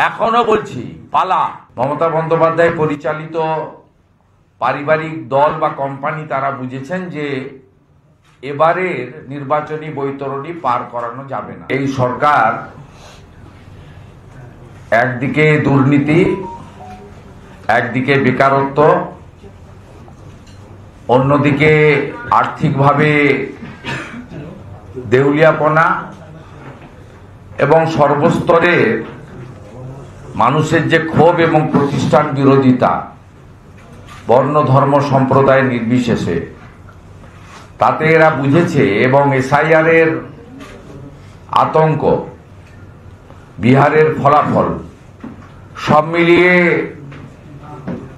এখনো বলছি পালা। মমতা বন্দ্যোপাধ্যায় পরিচালিত পারিবারিক দল বা কোম্পানি তারা বুঝেছেন যে এবারের নির্বাচনী বৈতরণী পার করানো যাবে না। এই সরকার একদিকে দুর্নীতি, একদিকে বেকারত্ব, অন্যদিকে আর্থিকভাবে দেউলিয়াপনা এবং সর্বস্তরের মানুষের যে ক্ষোভ এবং প্রতিষ্ঠান বিরোধিতা, বর্ণ ধর্ম সম্প্রদায় নির্বিশেষে, তাতে এরা বুঝেছে এবং এসআইআর এর আতঙ্ক, বিহারের ফলাফল সব মিলিয়ে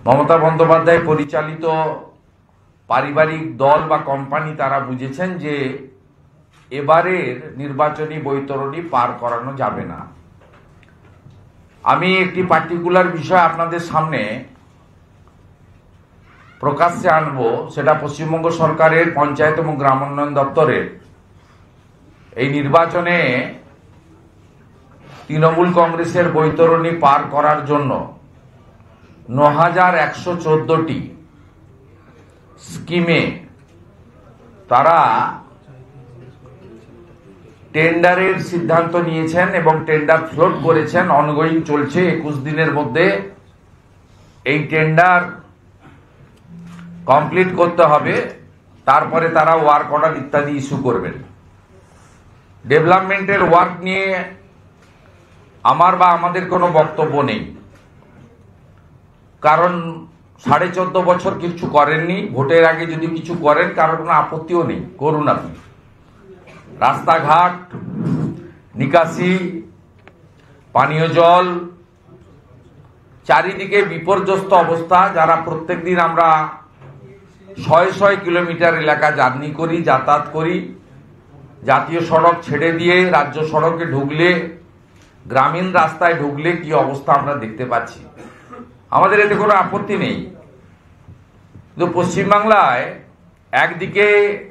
মমতা বন্দ্যোপাধ্যায় পরিচালিত পারিবারিক দল বা কোম্পানি তারা বুঝেছেন যে এবারের নির্বাচনী বৈতরণী পার করানো যাবে না। আমি একটি পার্টিকুলার বিষয় আপনাদের সামনে প্রকাশ্যে আনবো, সেটা পশ্চিমবঙ্গ সরকারের পঞ্চায়েত এবং গ্রামোন্নয়ন দপ্তরের এই নির্বাচনে তৃণমূল কংগ্রেসের বৈতরণী পার করার জন্য ৯,১১৪টি স্কিমে তারা টেন্ডারের সিদ্ধান্ত নিয়েছেন এবং টেন্ডার ফ্লোট করেছেন। অনগোয়িং চলছে, ২১ দিনের মধ্যে এই টেন্ডার কমপ্লিট করতে হবে, তারপরে তারা ওয়ার্ক অর্ডার ইত্যাদি ইস্যু করবেন। ডেভেলপমেন্টের ওয়ার্ক নিয়ে আমার বা আমাদের কোনো বক্তব্য নেই, কারণ ১৪.৫ বছর কিছু করেননি। ভোটের আগে যদি কিছু করেন কারোর কোনো আপত্তিও নেই, করুন আপনি। রাস্তাঘাট, নিকাশি, পানীয় জল, চারিদিকে বিপর্যস্ত অবস্থা। যারা প্রত্যেকদিন আমরা শয়ে কিলোমিটার এলাকা জার্নি করি, যাতায়াত করি, জাতীয় সড়ক ছেড়ে দিয়ে রাজ্য সড়কে ঢুকলে, গ্রামীণ রাস্তায় ঢুকলে কি অবস্থা আমরা দেখতে পাচ্ছি। আমাদের এতে কোনো আপত্তি নেই, কিন্তু পশ্চিমবাংলায় একদিকে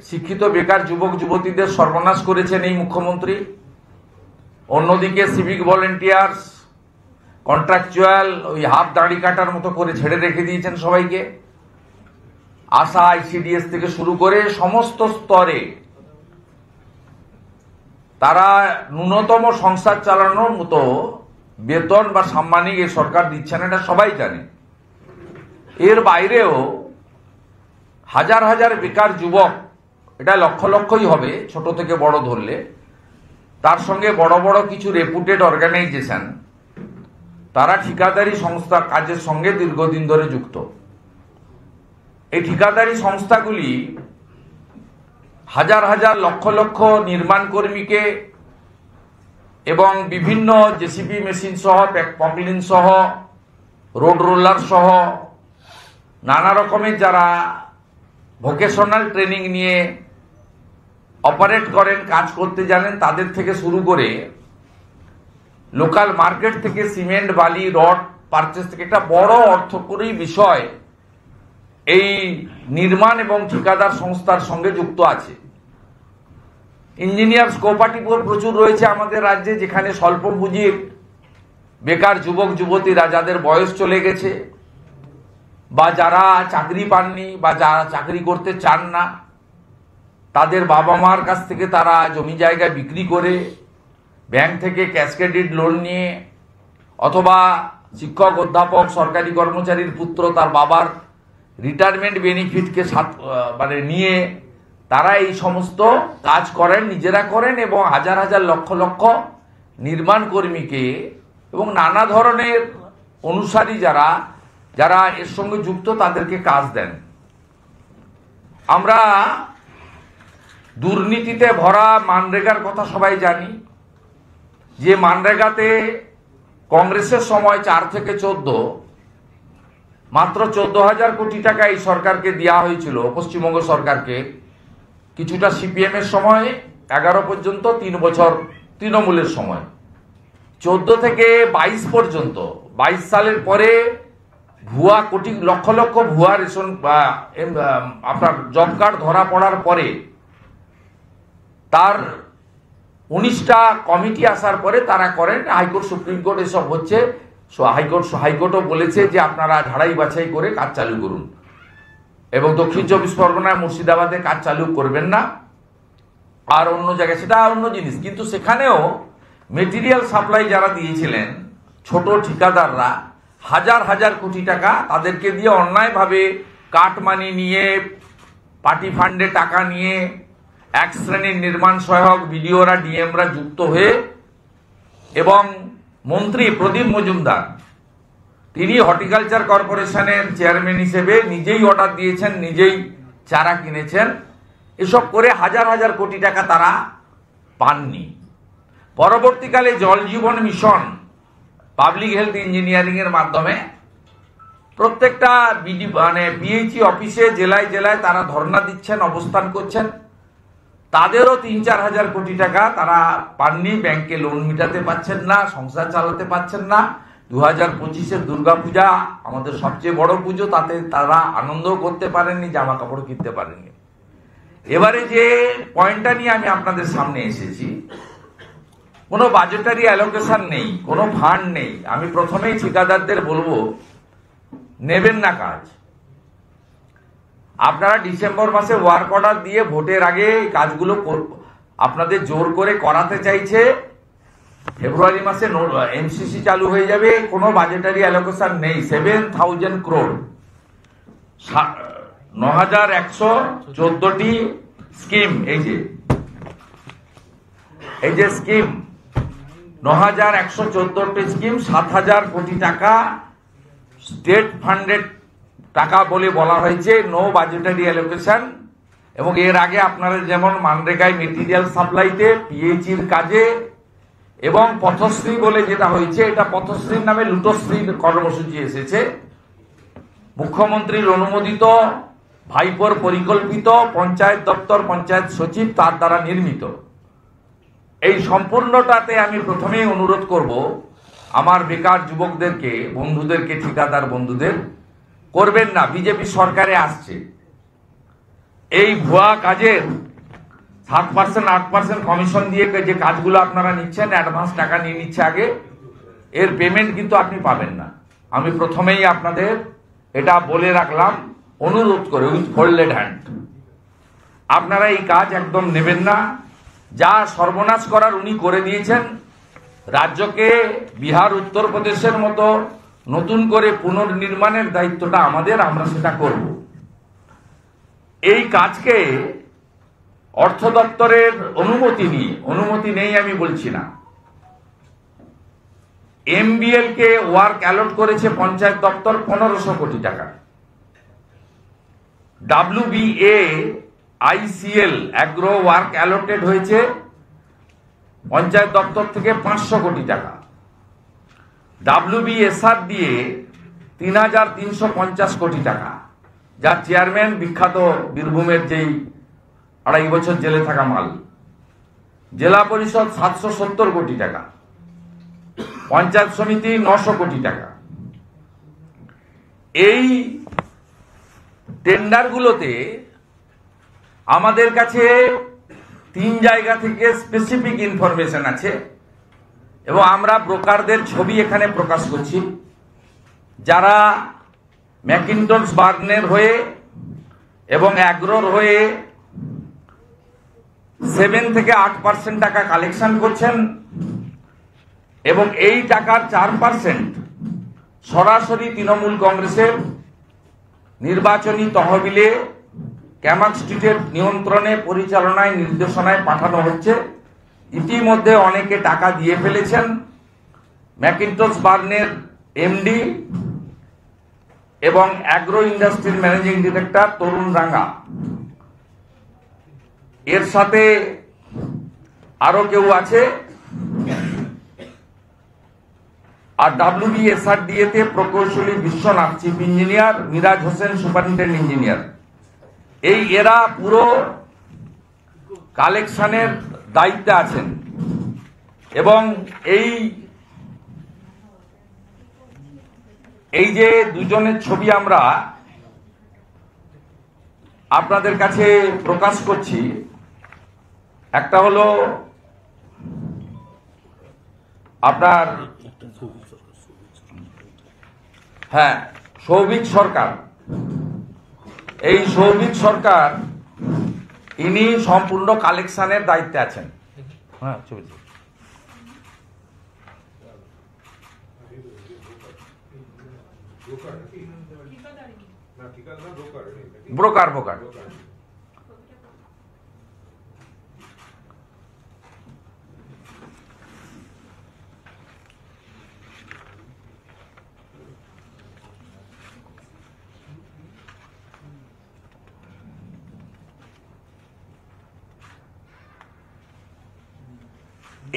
শিক্ষিত বেকার যুবক যুবতীদের সর্বনাশ করেছেন এই মুখ্যমন্ত্রী, অন্যদিকে সিভিক ভলেন্টিয়ার্স, কন্ট্রাকচুয়াল ওই হাফ দাড়ি কাটার মতো করে ছেড়ে রেখে দিয়েছেন সবাইকে। আশা, আইসিডিএস থেকে শুরু করে সমস্ত স্তরে তারা ন্যূনতম সংসার চালানোর মতো বেতন বা সাম্মানিক এই সরকার দিচ্ছে না, এটা সবাই জানে। এর বাইরেও হাজার হাজার বেকার যুবক, এটা লক্ষ লক্ষই হবে ছোট থেকে বড় ধরলে, তার সঙ্গে বড় বড় কিছু রেপুটেড অর্গানাইজেশন, তারা ঠিকাদারি সংস্থা কাজের সঙ্গে দীর্ঘদিন ধরে যুক্ত। এই ঠিকাদারি সংস্থাগুলি হাজার হাজার লক্ষ লক্ষ নির্মাণ কর্মীকে এবং বিভিন্ন জেসিবি মেশিন সহ, পকলিন সহ, রোড রোলার সহ নানা রকমের যারা ভোকেশনাল ট্রেনিং নিয়ে অপারেট করেন, কাজ করতে জানেন, তাদের থেকে শুরু করে লোকাল মার্কেট থেকে সিমেন্ট, বালি, রড পারচেস থেকে একটা বড় অর্থকরী বিষয় এই নির্মাণ এবং ঠিকাদার সংস্থার সঙ্গে যুক্ত আছে। ইঞ্জিনিয়ার্স কোঅপারেটিভ প্রচুর রয়েছে আমাদের রাজ্যে, যেখানে স্বল্প পুঁজির বেকার যুবক যুবতীরা, যাদের বয়স চলে গেছে বা যারা চাকরি পাননি বা যারা চাকরি করতে চান না, তাদের বাবা মার কাছ থেকে তারা জমি জায়গা বিক্রি করে, ব্যাংক থেকে ক্যাশ ক্রেডিট লোন নিয়ে, অথবা শিক্ষক, অধ্যাপক, সরকারি কর্মচারীর পুত্র তার বাবার রিটায়ারমেন্ট বেনিফিটকে নিয়ে তারা এই সমস্ত কাজ করেন, নিজেরা করেন এবং হাজার হাজার লক্ষ লক্ষ নির্মাণ কর্মীকে এবং নানা ধরনের অনুসারী যারা যারা এর সঙ্গে যুক্ত তাদেরকে কাজ দেন। আমরা দুর্নীতিতে ভরা মানরেগার কথা সবাই জানি, যে মানরেগাতে কংগ্রেসের সময় ৪ থেকে ১৪ মাত্র ১৪,০০০ কোটি টাকা এই সরকারকে দেওয়া হয়েছিল, পশ্চিমবঙ্গ সরকারকে। কিছুটা সিপিএম এর সময় ১১ পর্যন্ত, ৩ বছর তৃণমূলের সময়, ১৪ থেকে ২২ পর্যন্ত। ২২ সালের পরে ভুয়া কোটি লক্ষ লক্ষ ভুয়া রেশন আপনার জব কার্ড ধরা পড়ার পরে তার 19টা কমিটি আসার পরে তারা করেন। হাইকোর্ট সুপ্রিম কোর্ট এসব হচ্ছে, হাইকোর্টও বলেছে যে আপনারা ঝাড়াই বাছাই করে কাজ চালু করুন, এবং দক্ষিণ 24 পরগনায় মুর্শিদাবাদে কাজ চালু করবেন না, আর অন্য জায়গায় সেটা অন্য জিনিস। কিন্তু সেখানেও মেটেরিয়াল সাপ্লাই যারা দিয়েছিলেন ছোট ঠিকাদাররা হাজার হাজার কোটি টাকা তাদেরকে দিয়ে অন্যায়ভাবে কাটমানি নিয়ে, পার্টি ফান্ডে টাকা নিয়ে, এক শ্রেণীর নির্মাণ সহায়ক বিডিওরা ডিএমরা যুক্ত হয়ে, এবং মন্ত্রী প্রদীপ মজুমদার তিনি হর্টিকালচার কর্পোরেশনের চেয়ারম্যান হিসেবে নিজেই অর্ডার দিয়েছেন, নিজেই চারা কিনেছেন, এসব করে হাজার হাজার কোটি টাকা তারা পাননি। পরবর্তীকালে জল জীবন মিশন পাবলিক হেলথ ইঞ্জিনিয়ারিং এর মাধ্যমে প্রত্যেকটা পিএইচই অফিসে জেলায় জেলায় তারা ধর্ণা দিচ্ছেন, অবস্থান করছেন, তাদেরও 3-4 হাজার কোটি টাকা তারা পাননি। ব্যাংকে লোন মিটাতে পারছেন না, সংসার চালাতে পারছেন না। 2025-এর দুর্গাপূজা আমাদের সবচেয়ে বড় পুজো, তাতে তারা আনন্দও করতে পারেননি, জামা কাপড় কিনতে পারেননি। এবারে যে পয়েন্টটা নিয়ে আমি আপনাদের সামনে এসেছি, কোনো বাজেটারি অ্যালোকেশন নেই, কোনো ফান্ড নেই। আমি প্রথমেই ঠিকাদারদের বলবো, নেবেন না কাজ। আপনারা ডিসেম্বর মাসে ওয়ার্ক অর্ডার দিয়ে ভোটের আগে কাজগুলো আপনাদের জোর করে করাতে চাইছে। ফেব্রুয়ারি মাসে এমসিসি চালু হয়ে যাবে, কোনো বাজেটারি অ্যালোকেশন নেই। 7,000 crore, 9,114টি স্কিম, এই যে স্কিম 9,114টি স্কিম, 7,000 কোটি টাকা স্টেট ফান্ডেড টাকা বলে বলা হয়েছে, নো বাজেটারি অ্যালোকেশন। এবং এর আগে আপনারা যেমন মানরেগায় মেটেরিয়াল সাপ্লাইতে, পিএইচির কাজে, এবং পথশ্রী বলে যেটা হয়েছে, এটা পথশ্রীর নামে লুটোশ্রীর কর্মসূচি এসেছে। মুখ্যমন্ত্রীর অনুমোদিত, ভাইপোর পরিকল্পিত, পঞ্চায়েত দপ্তর, পঞ্চায়েত সচিব তার দ্বারা নির্মিত। এই সম্পূর্ণটাতে আমি প্রথমেই অনুরোধ করব আমার বেকার যুবকদেরকে, বন্ধুদেরকে, ঠিকাদার বন্ধুদের, করবেন না। বিজেপি সরকারে আসছে, এই ভুয়া কাজের 7%, 8% কমিশন দিয়ে যে কাজগুলো আপনারা নিচ্ছেন, অ্যাডভান্স টাকা নিয়ে নিচ্ছে আগে, এর পেমেন্ট কিন্তু আপনি পাবেন না। আমি প্রথমেই আপনাদের এটা বলে রাখলাম, অনুরোধ করে, উইথ ফোল্ডেড হ্যান্ড, আপনারা এই কাজ একদম নেবেন না। যা সর্বনাশ করার উনি করে দিয়েছেন। রাজ্যকে বিহার, উত্তরপ্রদেশের মতো নতুন করে পুনর্নির্মাণের দায়িত্বটা আমাদের, আমরা সেটা করব। এই কাজকে অর্থ দপ্তরের অনুমতি নেই আমি বলছি না। এমবিএল কে ওয়ার্ক অ্যালট করেছে পঞ্চায়েত দপ্তর 1500 কোটি টাকা। WBAICL অ্যাগ্রো ওয়ার্ক অ্যালটেড হয়েছে পঞ্চায়েত দপ্তর থেকে 500 কোটি টাকা। WBSR দিয়ে 3,350 কোটি টাকা, যার চেয়ারম্যান বিখ্যাত বীরভূমের যেই 2.5 বছর জেলে থাকা মাল। জেলা পরিষদ 770 কোটি টাকা, পঞ্চায়েত সমিতি 900 কোটি টাকা। এই টেন্ডারগুলোতে আমাদের কাছে 3 জায়গা থেকে স্পেসিফিক ইনফরমেশন আছে, এবং আমরা ব্রোকারদের ছবি এখানে প্রকাশ করছি, যারা ম্যাকিন্টন বার্নের হয়ে এবং অ্যাগ্রোর হয়ে 7 থেকে 8% টাকা কালেকশন করছেন, এবং এই টাকার 4% সরাসরি তৃণমূল কংগ্রেসের নির্বাচনী তহবিলে ক্যামাক স্ট্রিটের নিয়ন্ত্রণে, পরিচালনায়, নির্দেশনায় পাঠানো হচ্ছে। ইতিমধ্যে অনেকে টাকা দিয়ে ফেলেছেন। ম্যাকিন্টন বার্নের এমডি এবং অ্যাগ্রো ইন্ডাস্ট্রির ম্যানেজিং ডিরেক্টর তরুণ রাঙ্গা, এর সাথে আরো কেউ আছে। আর WBSRDA তে প্রকৌশলী Biswanath chief engineer, Miraj Hossain superintendent engineer. এরা পুরো কালেকশনের দায়িত্বে আছেন। এবং এই যে দুজনের ছবি আমরা আপনাদের কাছে প্রকাশ করছি, একটা হলো আপনার হ্যাঁ সৌভিক সরকার, এই সৌভিক সরকার ইনি সম্পূর্ণ কালেকশনের দায়িত্বে আছেন। হ্যাঁ ব্রোকার ব্রোকার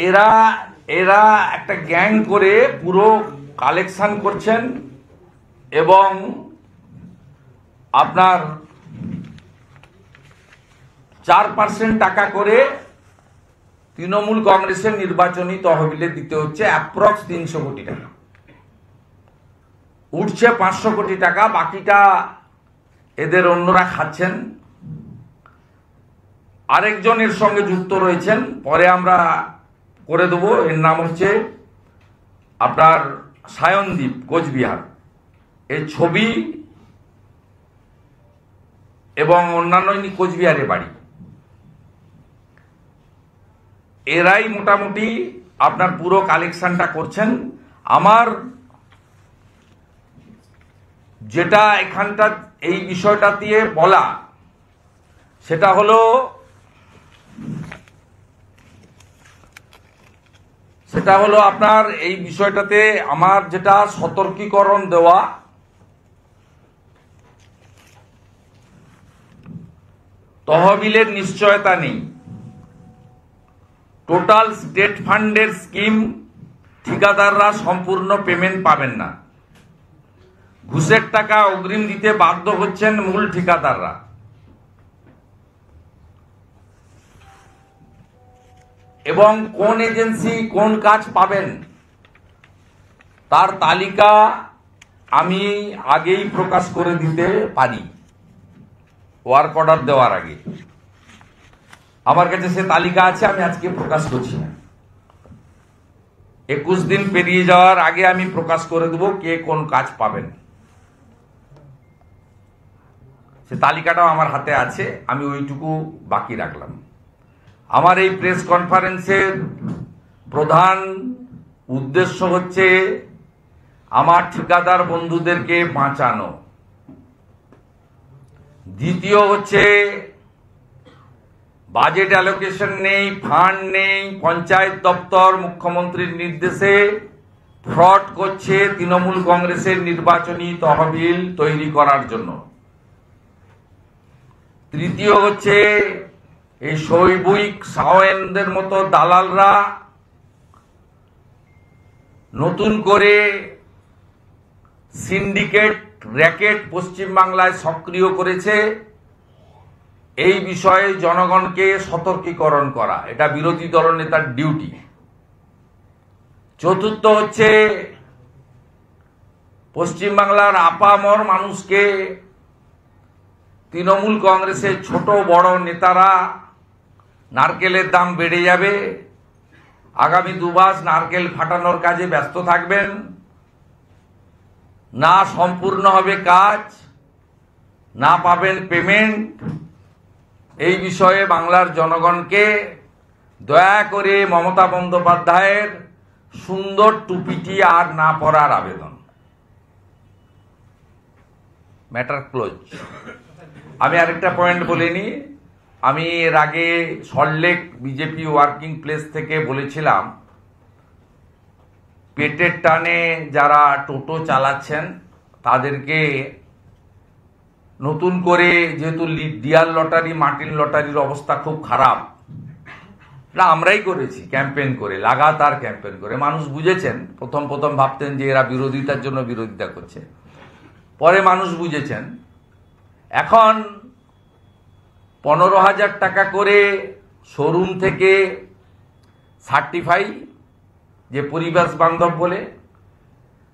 এরা এরা একটা গ্যাং করে পুরো কালেকশন করছেন এবং আপনার 4% টাকা করে তৃণমূল কংগ্রেসের নির্বাচনী তহবিলে দিতে হচ্ছে, অ্যাপ্রক্স 300 কোটি টাকা উঠছে, 500 কোটি টাকা বাকিটা এদের অন্যরা খাচ্ছেন। আরেকজনের সঙ্গে যুক্ত রয়েছেন, পরে আমরা করে দেবো, এর নাম হচ্ছে আপনার সায়নদীপ, কোচবিহার। এই ছবি এবং অন্যান্য কোচবিহারে বাড়ি। এরাই মোটামুটি আপনার পুরো কালেকশনটা করছেন। আমার যেটা এখানটা এই বিষয়টা দিয়ে বলা, সেটা হলো আপনার এই বিষয়টাতে আমার যেটা সতর্কীকরণ দেওয়া, তহবিলের নিশ্চয়তা নেই, টোটাল স্টেট ফান্ডের স্কিম ঠিকাদাররা সম্পূর্ণ পেমেন্ট পাবেন না, ঘুষের টাকা অগ্রিম দিতে বাধ্য হচ্ছেন মূল ঠিকাদাররা। এবং কোন এজেন্সি কোন কাজ পাবেন তার তালিকা আমি আগেই প্রকাশ করে দিতে পারি, ওয়ার্ক অর্ডার দেওয়ার আগে। আমার কাছে সে তালিকা আছে, আমি আজকে প্রকাশ করছি না। 21 দিন পেরিয়ে যাওয়ার আগে আমি প্রকাশ করে দেব কে কোন কাজ পাবেন। সে তালিকাটাও আমার হাতে আছে, আমি ওইটুকু বাকি রাখলাম। আমার এই প্রেস কনফারেন্সের প্রধান উদ্দেশ্য হচ্ছে আমার ঠিকাদার বন্ধুদেরকে বাঁচানো। দ্বিতীয় হচ্ছে বাজেট অ্যালোকেশন নেই, ফান্ড নেই, পঞ্চায়েত দপ্তর মুখ্যমন্ত্রীর নির্দেশে ফ্রড করছে তৃণমূল কংগ্রেসের নির্বাচনী তহবিল তৈরি করার জন্য। তৃতীয় হচ্ছে এই শৈবিক সাওয়েনদের মতো দালালরা নতুন করে সিন্ডিকেট র্যাকেট পশ্চিমবাংলায় সক্রিয় করেছে। এই বিষয়ে জনগণকে সতর্কীকরণ করা, এটা বিরোধী দলনেতার ডিউটি। চতুর্থ হচ্ছে পশ্চিমবাংলার আপামর মানুষকে তৃণমূল কংগ্রেসের ছোট বড় নেতারা নারকেলের দাম বেড়ে যাবে, আগামী 2 মাস নারকেল ফাটানোর কাজে ব্যস্ত থাকবেন, না সম্পূর্ণ হবে কাজ, না পাবেন পেমেন্ট। এই বিষয়ে বাংলার জনগণকে দয়া করে মমতা বন্দ্যোপাধ্যায়ের সুন্দর টুপিটি আর না পরার আবেদন। Matter close. আমি আরেকটা পয়েন্ট বলিনি, আমি এর আগে সল্টলেক বিজেপি ওয়ার্কিং প্লেস থেকে বলেছিলাম, পেটের টানে যারা টোটো চালাচ্ছেন তাদেরকে নতুন করে, যেহেতু ডিয়ার লটারি মার্টিন লটারির অবস্থা খুব খারাপ, না আমরাই করেছি ক্যাম্পেইন করে, লাগাতার ক্যাম্পেইন করে। মানুষ বুঝেছেন, প্রথম ভাবতেন যে এরা বিরোধিতার জন্য বিরোধিতা করছে, পরে মানুষ বুঝেছেন। এখন 15,000 টাকা করে শোরুম থেকে সার্টিফাই, যে পরিবেশ বান্ধব বলে,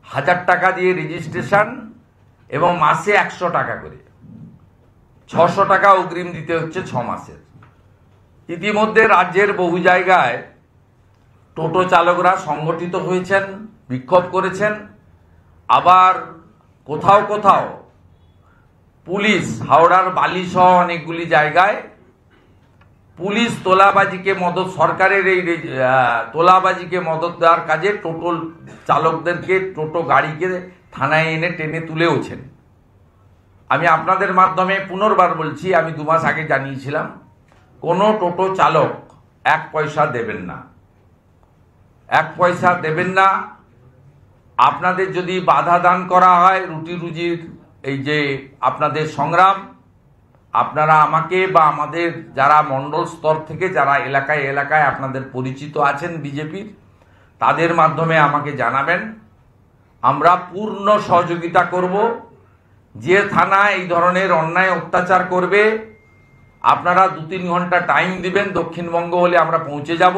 1000 টাকা দিয়ে রেজিস্ট্রেশন, এবং মাসে 100 টাকা করে, 600 টাকা অগ্রিম দিতে হচ্ছে 6 মাসের। ইতিমধ্যে রাজ্যের বহু জায়গায় টোটো চালকরা সংগঠিত হয়েছেন, বিক্ষোভ করেছেন। আবার কোথাও কোথাও পুলিশ, হাওড়ার বালিসহ অনেকগুলি জায়গায় পুলিশ তোলাবাজিকে মদত, সরকারের এই তোলাবাজিকে মদত দেওয়ার কাজে টোটো চালকদেরকে, টোটো গাড়িকে থানায় এনে টেনে তুলেওছেন। আমি আপনাদের মাধ্যমে পুনর্বার বলছি, আমি 2 মাস আগে জানিয়েছিলাম, কোনো টোটো চালক 1 পয়সা দেবেন না, 1 পয়সা দেবেন না। আপনাদের যদি বাধা দান করা হয় রুটি রুজির এই যে আপনাদের সংগ্রাম, আপনারা আমাকে বা আমাদের যারা মণ্ডল স্তর থেকে যারা এলাকায় এলাকায় আপনাদের পরিচিত আছেন বিজেপির, তাদের মাধ্যমে আমাকে জানাবেন। আমরা পূর্ণ সহযোগিতা করব। যে থানা এই ধরনের অন্যায় অত্যাচার করবে, আপনারা 2-3 ঘন্টা টাইম দিবেন। দক্ষিণবঙ্গ হলে আমরা পৌঁছে যাব,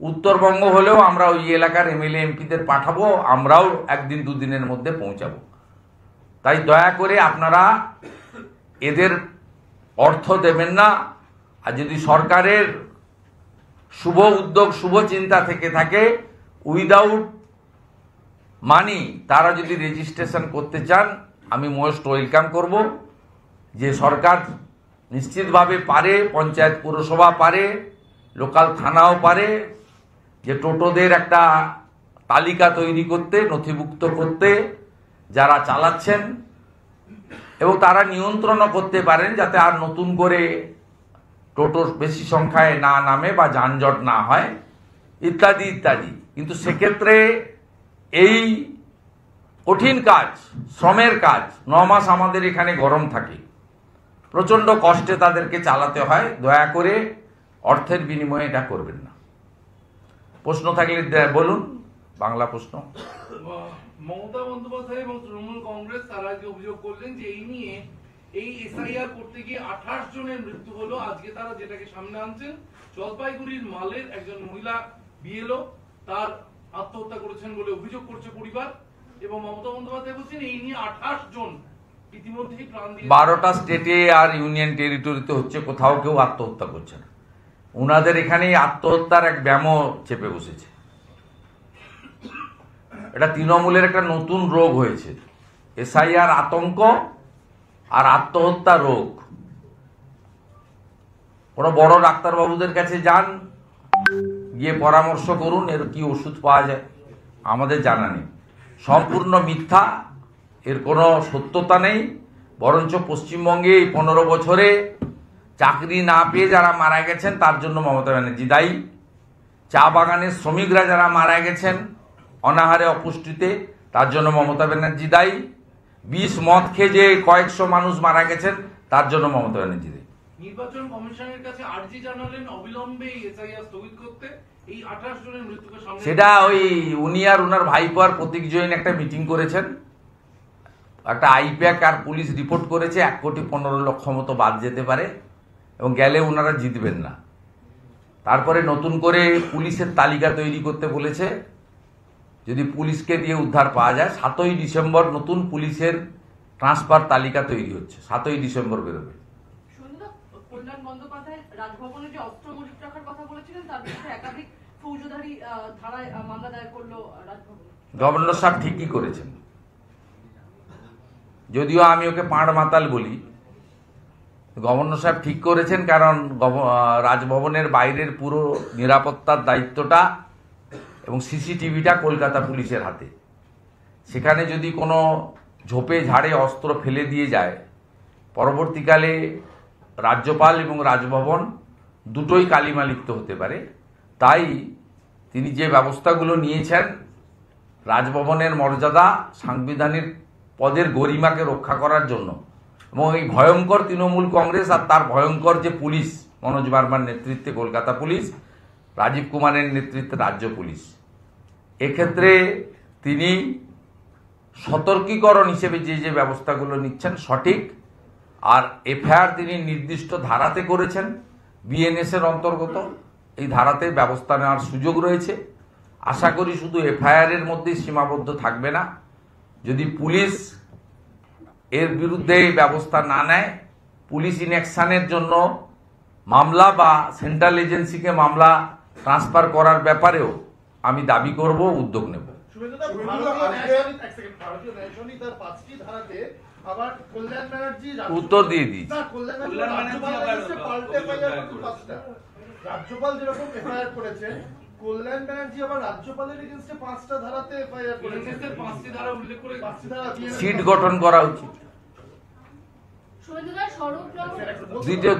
উত্তরবঙ্গ হলেও আমরা ওই এলাকার এমএলএ এমপিদের পাঠাবো, আমরাও 1-2 দিনের মধ্যে পৌঁছাবো। তাই দয়া করে আপনারা এদের অর্থ দেবেন না। আর যদি সরকারের শুভ উদ্যোগ, শুভ চিন্তা থেকে থাকে, উইদাউট মানি তারা যদি রেজিস্ট্রেশন করতে চান, আমি মোস্ট ওয়েলকাম করব। যে সরকার নিশ্চিতভাবে পারে, পঞ্চায়েত পুরসভা পারে, লোকাল থানাও পারে, যে টোটোদের একটা তালিকা তৈরি করতে, নথিভুক্ত করতে যারা চালাচ্ছেন, এবং তারা নিয়ন্ত্রণও করতে পারেন যাতে আর নতুন করে টোটো বেশি সংখ্যায় না নামে বা যানজট না হয়, ইত্যাদি ইত্যাদি। কিন্তু সেক্ষেত্রে এই কঠিন কাজ, শ্রমের কাজ, 9 মাস আমাদের এখানে গরম থাকে, প্রচন্ড কষ্টে তাদেরকে চালাতে হয়। দয়া করে অর্থের বিনিময়ে এটা করবেন না। প্রশ্ন থাকলে বলুন, বাংলা প্রশ্ন। মমতা বন্দ্যোপাধ্যায় এবং তৃণমূল কংগ্রেস তারা আজকে অভিযোগ করলেন যে এই নিয়ে এই এসআইআর করতে গিয়ে 28 জনের মৃত্যু হলো। আজকে তারা যেটাকে সামনে আনছেন, জলপাইগুড়ির মালের একজন মহিলা বিএলও তার আত্মহত্যা করেছেন বলে অভিযোগ করছে পরিবার। এবং মমতা বন্দ্যোপাধ্যায় বলছেন এই নিয়ে 28 জন ইতিমধ্যেই প্রাণ দিয়ে 12টা স্টেটে আর ইউনিয়ন টেরিটরিতে হচ্ছে, কোথাও কেউ আত্মহত্যা করছে না। উনাদের এখানে আত্মহত্যার এক ব্যামো চেপে বসেছে। এটা তৃণমূলের একটা নতুন রোগ হয়েছে, এসআইআর আতঙ্ক আর আত্মহত্যা রোগ। কোনো বড় ডাক্তারবাবুদের কাছে যান, গিয়ে পরামর্শ করুন এর কি ওষুধ পাওয়া যায়, আমাদের জানা নেই। সম্পূর্ণ মিথ্যা, এর কোনো সত্যতা নেই। বরঞ্চ পশ্চিমবঙ্গে এই 15 বছরে চাকরি না পেয়ে যারা মারা গেছেন তার জন্য মমতা ব্যানার্জি দায়ী। চা বাগানের শ্রমিকরা যারা মারা গেছেন অনাহারে অপুষ্টিতে, তার জন্য মমতা ব্যানার্জি দায়ী। বিষ মদ খেয়ে যে কয়েকশো মানুষ মারা গেছেন তার জন্য মমতা ব্যানার্জি দায়ী। নির্বাচন কমিশনের কাছে আর্জি জানালেন অবিলম্বে এসআইআর স্থগিত করতে। এই 28 জনের মৃত্যুকে সামনে সেটা ওই উনি আর ওনার ভাইপো আর প্রতীক জৈন একটা মিটিং করেছেন, একটা আইপ্যাক আর পুলিশ রিপোর্ট করেছে 1,15,00,000 মতো বাদ যেতে পারে, এবং গেলে ওনারা জিতবেন না। তারপরে নতুন করে পুলিশের তালিকা তৈরি করতে বলেছে, যদি পুলিশকে দিয়ে উদ্ধার পাওয়া যায়। 7ই ডিসেম্বর নতুন পুলিশের ট্রান্সফার তালিকা তৈরি হচ্ছে, 7ই ডিসেম্বর বেরোবে। কল্যাণ বন্দ্যোপাধ্যায় রাজভবনে যে অস্ত্র মজুত রাখার কথা বলেছিলেন, তার বিরুদ্ধে একাধিক ফৌজদারি ধারায় মামলা দায়ের করলো রাজভবন। গভর্নর সাহেব ঠিকই করেছেন, যদিও আমি ওকে পাঁড় মাতাল বলি। গভর্নর সাহেব ঠিক করেছেন, কারণ রাজভবনের বাইরের পুরো নিরাপত্তার দায়িত্বটা এবং সিসিটিভিটা কলকাতা পুলিশের হাতে। সেখানে যদি কোনো ঝোপে ঝাড়ে অস্ত্র ফেলে দিয়ে যায়, পরবর্তীকালে রাজ্যপাল এবং রাজভবন দুটোই কালিমালিপ্ত হতে পারে। তাই তিনি যে ব্যবস্থাগুলো নিয়েছেন, রাজভবনের মর্যাদা, সাংবিধানিক পদের গরিমাকে রক্ষা করার জন্য, এবং এই ভয়ঙ্কর তৃণমূল কংগ্রেস আর তার ভয়ঙ্কর যে পুলিশ, মনোজ বার্মার নেতৃত্বে কলকাতা পুলিশ, রাজীব কুমারের নেতৃত্বে রাজ্য পুলিশ, এক্ষেত্রে তিনি সতর্কীকরণ হিসেবে যে যে ব্যবস্থাগুলো নিচ্ছেন সঠিক। আর এফআইআর তিনি নির্দিষ্ট ধারাতে করেছেন, বিএনএস এর অন্তর্গত। এই ধারাতে ব্যবস্থা নেওয়ার সুযোগ রয়েছে। আশা করি শুধু এফআইআর এর মধ্যেই সীমাবদ্ধ থাকবে না। যদি পুলিশ এর বিরুদ্ধে ব্যবস্থা না নেয়, পুলিশ ইনঅ্যাকশনের জন্য মামলা বা সেন্ট্রাল এজেন্সিকে মামলা ট্রান্সফার করার ব্যাপারেও আমি দাবি করব, উদ্যোগ নেব। উত্তর দিয়ে দিই। রাজ্যপাল যেরকম এফআইআর করেছেন, কল্যাণ ব্যানার্জি আবার রাজ্যপালের এগেইনস্টে 5টা ধারাতে এফআইআর করেছেন। 5টি ধারা উল্লেখ করে সিট গঠন করা উচিত।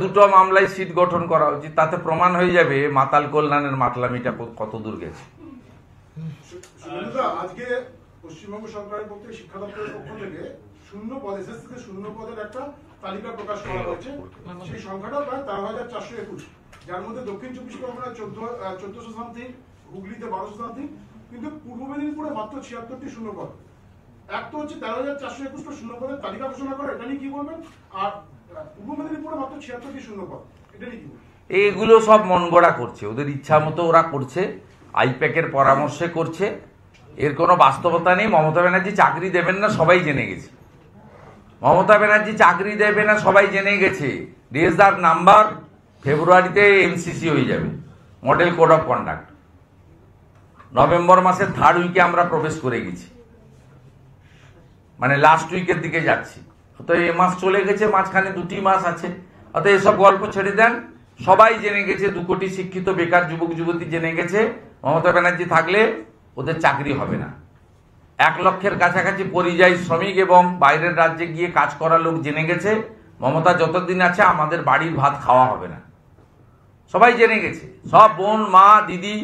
দুটো মামলায় সিট গঠন করা উচিত, তাতে প্রমাণ হয়ে যাবে মাতাল কল্যাণের মাতলামিটা কত দূর গেছে। আজকে পশ্চিমবঙ্গ সরকারের পক্ষে শিক্ষা দপ্তরের পক্ষ থেকে শূন্য পদ, এসএসসিতে শূন্য পদের একটা তালিকা প্রকাশ করা হয়েছে। সেই সংখ্যাটা প্রায় 13,421, যার মধ্যে দক্ষিণ 24 পরগনায় 1400 সামথিং, হুগলিতে 1200 সামথিং, কিন্তু পূর্ব মেদিনীপুরে মাত্র 76টি শূন্য পদ। এক তো হচ্ছে 13,421টা শূন্য পদের তালিকা ঘোষণা করা, এটা নিয়ে কি বলবেন? আর পূর্ব মেদিনীপুরে মাত্র 76টি শূন্য পদ, এটা নিয়ে কি বলবেন? এইগুলো সব মন গড়া করছে, ওদের ইচ্ছা মতো ওরা করছে, আইপ্যাকের পরামর্শে করছে, এর কোনো বাস্তবতা নেই। মমতা ব্যানার্জি চাকরি দেবেন না সবাই জেনে গেছে, মমতা ব্যানার্জি চাকরি দেবে না সবাই জেনে গেছে। রেজদার নাম্বার ফেব্রুয়ারিতে এমসিসি হয়ে যাবে, model code of conduct. November মাসের 3rd উইকে আমরা প্রবেশ করে গেছি, মানে লাস্ট উইকের দিকে যাচ্ছি। তো এ মাস চলে গেছে, মাঝখানে 2টি মাস আছে। অত এসব গল্প ছেড়ে দেন, সবাই জেনে গেছে, 2 কোটি শিক্ষিত বেকার যুবক যুবতী জেনে গেছে মমতা ব্যানার্জি থাকলে ওদের চাকরি হবে না। 1 লক্ষের কাছাকাছি পরিযায়ী শ্রমিক এবং বাইরের রাজ্যে গিয়ে কাজ করা লোক জেনে গেছে মমতা যতদিন আছে আমাদের বাড়ির ভাত খাওয়া হবে না। সবাই জেনে গেছে, সব বোন মা দিদি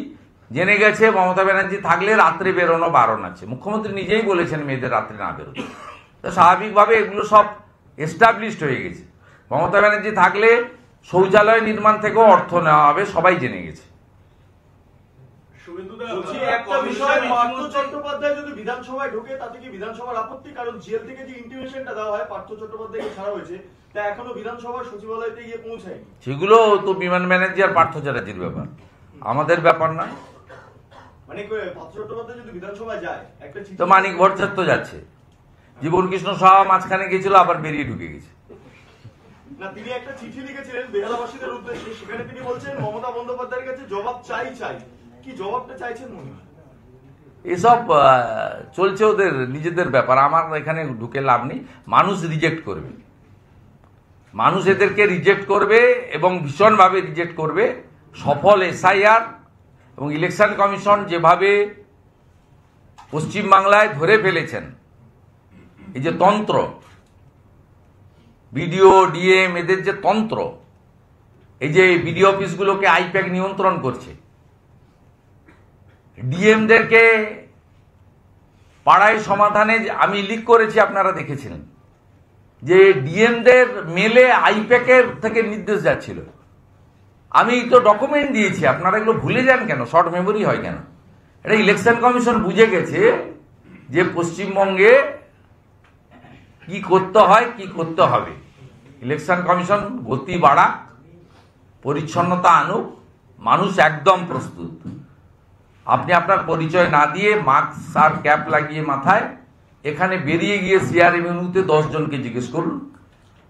জেনে গেছে মমতা ব্যানার্জি থাকলে রাত্রে বেরোনো বারণ আছে। মুখ্যমন্ত্রী নিজেই বলেছেন মেয়েদের রাত্রে না বেরোতে। তো স্বাভাবিকভাবে এগুলো সব এস্টাবলিশড হয়ে গেছে। মমতা ব্যানার্জি থাকলে শৌচালয় নির্মাণ থেকেও অর্থ নেওয়া হবে, সবাই জেনে গেছে। চট্টোপাধ্যায় যদি বিধানসভায় ঢোকে তাতে কি বিধানসভার আপত্তি? কারণ জেল থেকে যে ইন্টিমেশনটা দেওয়া হয় পার্থ চট্টোপাধ্যায়কে ছাড়া হয়েছে, তা এখনো বিধানসভার সচিবালয়তে গিয়ে পৌঁছায়নি। সেগুলো তো বিমান ব্যানার্জি আর পার্থ চ্যাটার্জির ব্যাপার, আমাদের ব্যাপার না। মানে পার্থ চট্টোপাধ্যায় যদি বিধানসভায় যায়, একটা তো মানিক ভট্টাচার্য তো যাচ্ছে, জীবন কৃষ্ণ সাহা মাঝখানে গেছিল, আবার বেরিয়ে ঢুকে গেছে। না, তিনি একটা চিঠি লিখেছিলেন বেহালাবাসীদের উদ্দেশ্যে, সেখানে তিনি বলছেন মমতা বন্দ্যোপাধ্যায়ের কাছে জবাব চাই। কি জবাবটা চাইছেন মনে হয়? এসব চলছে ওদের নিজেদের ব্যাপার, আমার এখানে ঢুকে লাভ নেই। মানুষ রিজেক্ট করবে, মানুষ এদেরকে রিজেক্ট করবে এবং ভীষণভাবে রিজেক্ট করবে। সফল এসআইআর এবং ইলেকশন কমিশন যেভাবে পশ্চিমবাংলায় ধরে ফেলেছেন, এই যে তন্ত্র, বিডিও ডিএম এদের যে তন্ত্র, এই যে বিডিও অফিসগুলোকে আইপ্যাক নিয়ন্ত্রণ করছে, ডিএমদেরকে পাড়ায় সমাধানে আমি লিক করেছি, আপনারা দেখেছিলেন যে ডিএমদের মেলে আইপ্যাকের থেকে নির্দেশ যাচ্ছিল। আমি তো ডকুমেন্ট দিয়েছি, আপনারা এগুলো ভুলে যান কেন? শর্ট মেমোরি হয় কেন? এটা ইলেকশন কমিশন বুঝে গেছে যে পশ্চিমবঙ্গে কি করতে হয় কি করতে হবে। ইলেকশন কমিশন গতি বাড়াক, পরিচ্ছন্নতা আনুক, মানুষ একদম প্রস্তুত। আপনি আপনার পরিচয় না দিয়ে মাস্ক আর ক্যাপ লাগিয়ে মাথায় এখানে বেরিয়ে গিয়ে সিআর এভিনিউতে 10 জনকে জিজ্ঞেস করুন।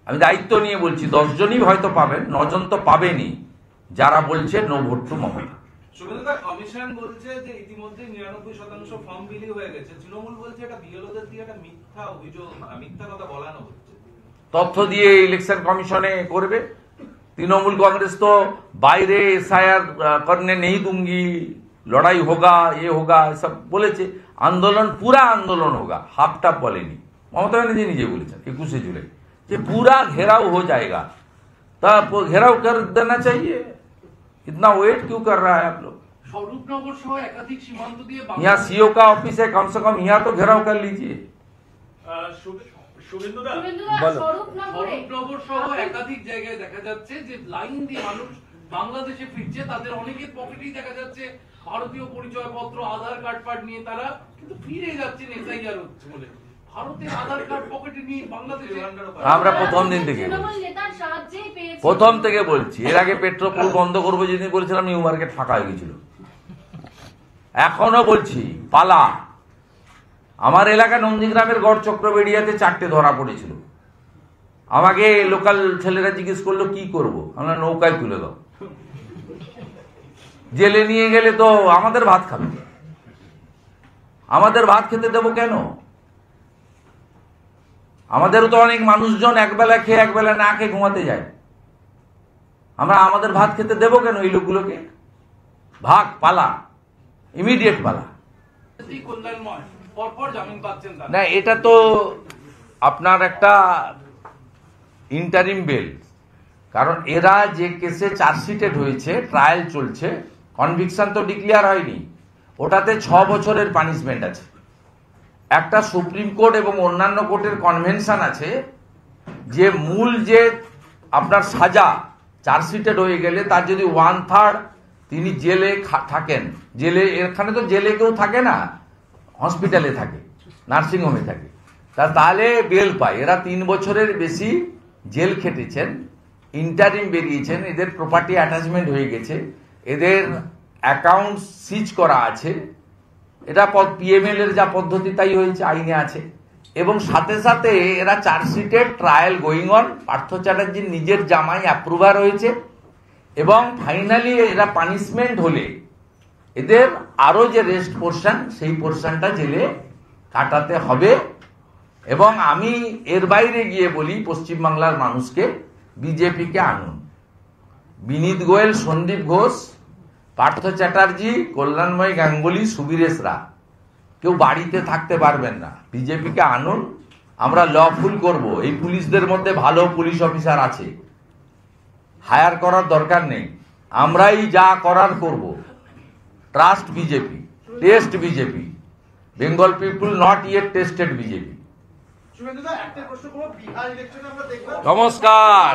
আমি দায়িত্ব নিয়ে বলছি, 10 জনই হয়তো পাবেন, 9 জন তো পাবেনি যারা বলছে নো ভোট টু মমতা। শুভেন্দুদা, কমিশন বলছে যে ইতিমধ্যে 99% ফর্ম বিলি হয়ে গেছে। তৃণমূল বলছে এটা বিএলওদের দিয়ে একটা মিথ্যা অভিযোগ, মিথ্যা কথা বলানো হচ্ছে। তথ্য দিয়ে ইলেকশন কমিশনে করবে। তৃণমূল কংগ্রেস তো বাইরে এসআইআর করনে নেই दूंगी, লড়াই হোগা, এ হোগা সব বলেছে। আন্দোলন পুরা আন্দোলন হোগা, হাফটা বলেনি। মমতা ব্যানার্জি নিজে বলেছেন 21 জুলাই যে पूरा घेराव हो जाएगा। तब घेराव कर देना चाहिए, इतना वेट क्यों कर रहा है आप लोग? স্বরূপনগর সহ একাধিক সীমান্ত দিয়ে यहाँ सीओ का ऑफिस है, कम से कम यहाँ तो घेराव कर लीजिए। শুভেন্দুদা, স্বরূপনগর সহ একাধিক জায়গায় দেখা যাচ্ছে যে লাইন দিয়ে মানুষ বাংলাদেশে ফিরছে, তাদের অনেকের পকেটেই দেখা যাচ্ছে ভারতীয় পরিচয়পত্র, আধার কার্ড ফার্ড নিয়ে তারা কিন্তু ফিরে যাচ্ছেন এসআইআর হচ্ছে বলে। ভারতের আধার কার্ড পকেটে নিয়ে বাংলাদেশে আমরা প্রথম দিন থেকে বলছি, এর আগে পেট্রোল বন্ধ করবো যেদিন বলেছিলাম নিউ মার্কেট ফাঁকা হয়ে গেছিল। এখনো বলছি পালা। আমার এলাকা নন্দীগ্রামের গড় চক্রবেড়িয়াতে 4টে ধরা পড়েছিল। আমাকে লোকাল ছেলেরা জিজ্ঞেস করলো কি করব, আমরা নৌকায় তুলে দাও। জেলে নিয়ে গেলে তো আমাদের ভাত খাবে, আমাদের ভাত খেতে দেবো কেন? আমাদেরও তো অনেক মানুষজন একবেলা খেয়ে একবেলা না খেয়ে ঘুমাতে যায়। আমরা আমাদের ভাত খেতে দেবো কেন এই লোকগুলোকে? ভাগ, পালা, ইমিডিয়েট পালা। কল্যাণময় পরপর জামিন পাচ্ছেন তারা। না, এটা তো আপনার একটা ইন্টারিম বেল, কারণ এরা যে কেসে চার্জশিটেড হয়েছে, ট্রায়াল চলছে, কনভিকশন তো ডিক্লেয়ার হয়নি, ওটাতে 6 বছরের পানিশমেন্ট আছে। একটা সুপ্রিম কোর্ট এবং অন্যান্য কোর্টের কনভেনশন আছে যে মূল যে আপনার সাজা চার্জশিটেড হয়ে গেলে তার যদি 1/3 তিনি জেলে থাকেন, জেলে, এখানে তো জেলে কেউ থাকে না, হসপিটালে থাকে, নার্সিংহোমে থাকে, তাহলে বেল পায়। এরা 3 বছরের বেশি জেল খেটেছেন, ইন্টারিম বেরিয়েছেন, এদের প্রপার্টি অ্যাটাচমেন্ট হয়ে গেছে, এদের অ্যাকাউন্ট সিজ করা আছে, এটা পিএমএল এর যা পদ্ধতি তাই হয়েছে, আইনে আছে। এবং সাথে সাথে এরা chargesheeted, trial going on, Partha চ্যাটার্জির নিজের জামাই অ্যাপ্রুভার হয়েছে, এবং ফাইনালি এরা পানিশমেন্ট হলে এদের আরো যে রেস্ট পোর্শন, সেই পোর্শনটা জেলে কাটাতে হবে। এবং আমি এর বাইরে গিয়ে বলি পশ্চিমবাংলার মানুষকে, বিজেপিকে আনুন। বিনীত গোয়েল, সন্দীপ ঘোষ, পার্থ চ্যাটার্জি, কল্যাণময় গাঙ্গুলি, সুবীরেশরা কেউ বাড়িতে থাকতে পারবেন না। বিজেপিকে আনুন, আমরা লফুল করব। এই পুলিশদের মধ্যে ভালো পুলিশ অফিসার আছে, হায়ার করার দরকার নেই, আমরাই যা করার করব। Trust BJP, test BJP, Bengal people not yet tested BJP. শুভেন্দুদা, একটা প্রশ্ন করব, বিহার ইলেকশনে আমরা দেখলাম নমস্কার।